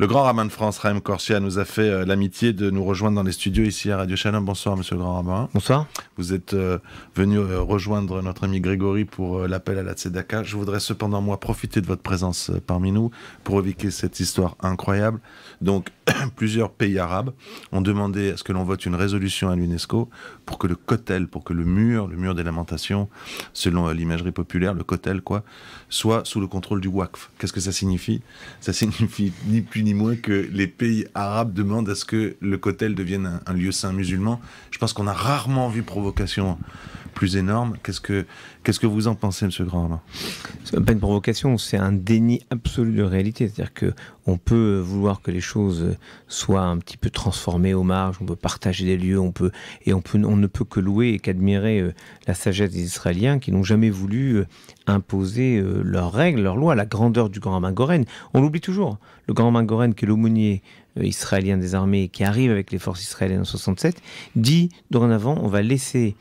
Le grand rabbin de France, Chaim Korsia, nous a fait l'amitié de nous rejoindre dans les studios ici à Radio Shalom. Bonsoir, monsieur le grand rabbin. Bonsoir. Vous êtes venu rejoindre notre ami Grégory pour l'appel à la Tzedaka. Je voudrais cependant, moi, profiter de votre présence parmi nous pour évoquer cette histoire incroyable. Donc, plusieurs pays arabes ont demandé à ce que l'on vote une résolution à l'UNESCO pour que le Kotel, pour que le mur des lamentations, selon l'imagerie populaire, le Kotel, quoi, soit sous le contrôle du Waqf. Qu'est-ce que ça signifie? Ça signifie ni plus ni moins que les pays arabes demandent à ce que le Kotel devienne un lieu saint musulman. Je pense qu'on a rarement vu provocation plus énorme. Qu'est-ce que vous en pensez, monsieur Grand rabbin? C'est pas une provocation, c'est un déni absolu de réalité. C'est-à-dire qu'on peut vouloir que les choses soient un petit peu transformées aux marges, on peut partager des lieux, on ne peut que louer et qu'admirer la sagesse des Israéliens qui n'ont jamais voulu imposer leurs règles, leurs lois, la grandeur du grand rabbin Goren. On l'oublie toujours. Le grand rabbin Goren, qui est l'aumônier israélien des armées, qui arrive avec les forces israéliennes en 67, dit dorénavant, on va laisser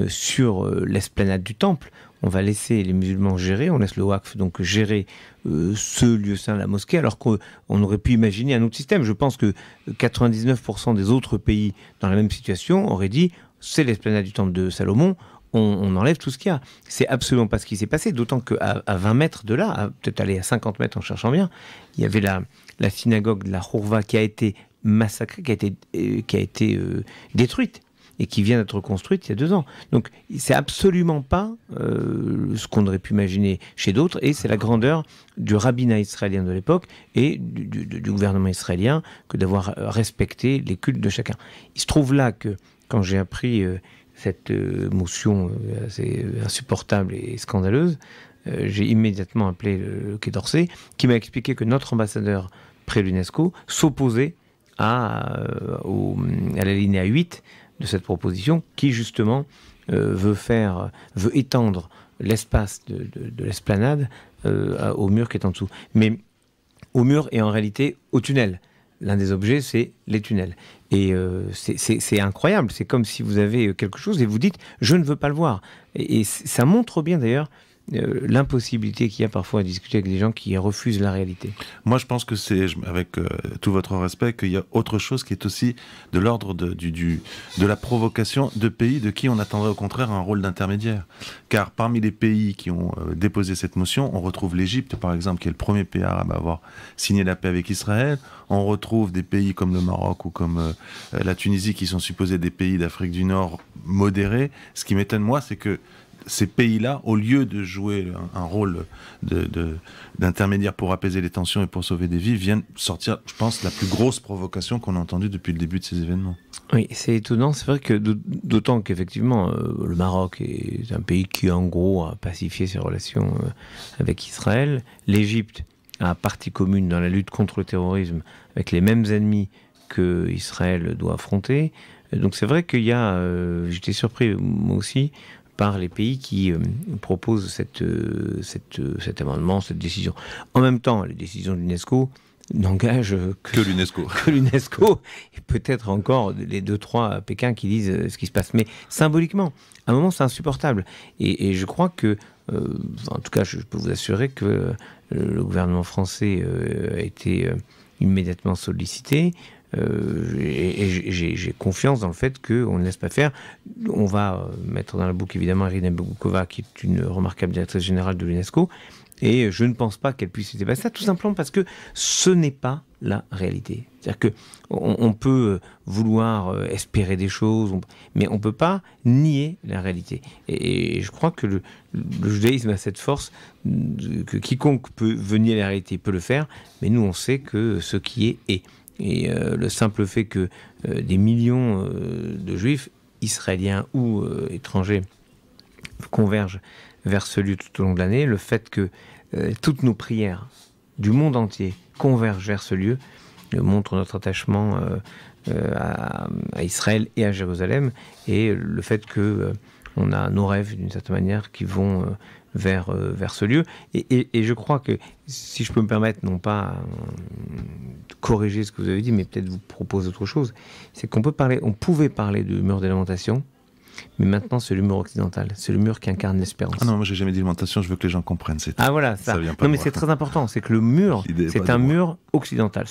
sur l'esplanade du temple, on va laisser les musulmans gérer, on laisse le Waqf donc gérer ce lieu saint, la mosquée, alors qu'on aurait pu imaginer un autre système. Je pense que 99% des autres pays dans la même situation auraient dit, c'est l'esplanade du temple de Salomon, on enlève tout ce qu'il y a. C'est absolument pas ce qui s'est passé, d'autant qu'à 20 mètres de là, peut-être aller à 50 mètres en cherchant bien, il y avait la synagogue de la Hourva qui a été massacrée, qui a été détruite, et qui vient d'être construite il y a 2 ans. Donc c'est absolument pas ce qu'on aurait pu imaginer chez d'autres, et c'est la grandeur du rabbinat israélien de l'époque et du gouvernement israélien que d'avoir respecté les cultes de chacun. Il se trouve là que, quand j'ai appris cette motion assez insupportable et scandaleuse, j'ai immédiatement appelé le Quai d'Orsay, qui m'a expliqué que notre ambassadeur près l'UNESCO s'opposait à l'alinéa 8 de cette proposition, qui justement veut étendre l'espace de l'esplanade au mur qui est en dessous. Mais au mur et en réalité au tunnel. L'un des objets, c'est les tunnels. Et c'est incroyable. C'est comme si vous avez quelque chose et vous dites « je ne veux pas le voir ». Et ça montre bien d'ailleurs l'impossibilité qu'il y a parfois à discuter avec des gens qui refusent la réalité. Moi, je pense que c'est, avec tout votre respect, qu'il y a autre chose qui est aussi de l'ordre de la provocation de pays de qui on attendrait au contraire un rôle d'intermédiaire. Car parmi les pays qui ont déposé cette motion, on retrouve l'Égypte, par exemple, qui est le premier pays arabe à avoir signé la paix avec Israël. On retrouve des pays comme le Maroc ou comme la Tunisie, qui sont supposés des pays d'Afrique du Nord modérés. Ce qui m'étonne, moi, c'est que ces pays-là, au lieu de jouer un rôle d'intermédiaire pour apaiser les tensions et pour sauver des vies, viennent sortir, je pense, la plus grosse provocation qu'on a entendue depuis le début de ces événements. Oui, c'est étonnant. C'est vrai que d'autant qu'effectivement, le Maroc est un pays qui, en gros, a pacifié ses relations avec Israël. L'Égypte a partie commune dans la lutte contre le terrorisme avec les mêmes ennemis que Israël doit affronter. Donc c'est vrai qu'il y a, j'étais surpris moi aussi, par les pays qui proposent cet amendement, cette décision. En même temps, les décisions de l'UNESCO n'engagent que l'UNESCO. Que l'UNESCO, et peut-être encore les 2-3 à Pékin qui disent ce qui se passe. Mais symboliquement, à un moment, c'est insupportable. Et je crois que, en tout cas, je peux vous assurer que le gouvernement français a été immédiatement sollicité. J'ai confiance dans le fait qu'on ne laisse pas faire. On va mettre dans la boucle évidemment Irina Bokova, qui est une remarquable directrice générale de l'UNESCO, et je ne pense pas qu'elle puisse se dépasser ça, tout simplement parce que ce n'est pas la réalité. C'est-à-dire qu'on peut vouloir espérer des choses, mais on ne peut pas nier la réalité. Et je crois que le judaïsme a cette force que quiconque veut nier la réalité peut le faire, mais nous on sait que ce qui est. Et le simple fait que des millions de juifs, israéliens ou étrangers, convergent vers ce lieu tout au long de l'année, le fait que toutes nos prières du monde entier convergent vers ce lieu, montre notre attachement à Israël et à Jérusalem, et le fait que on a nos rêves d'une certaine manière qui vont vers ce lieu. Et je crois que, si je peux me permettre, non pas corriger ce que vous avez dit, mais peut-être vous proposer autre chose, c'est qu'on pouvait parler du mur des lamentations, mais maintenant c'est le mur occidental, c'est le mur qui incarne l'espérance. Ah non, moi j'ai jamais dit lamentation, je veux que les gens comprennent. Ah voilà, ça. Non mais c'est très important, c'est que le mur, c'est un mur occidental.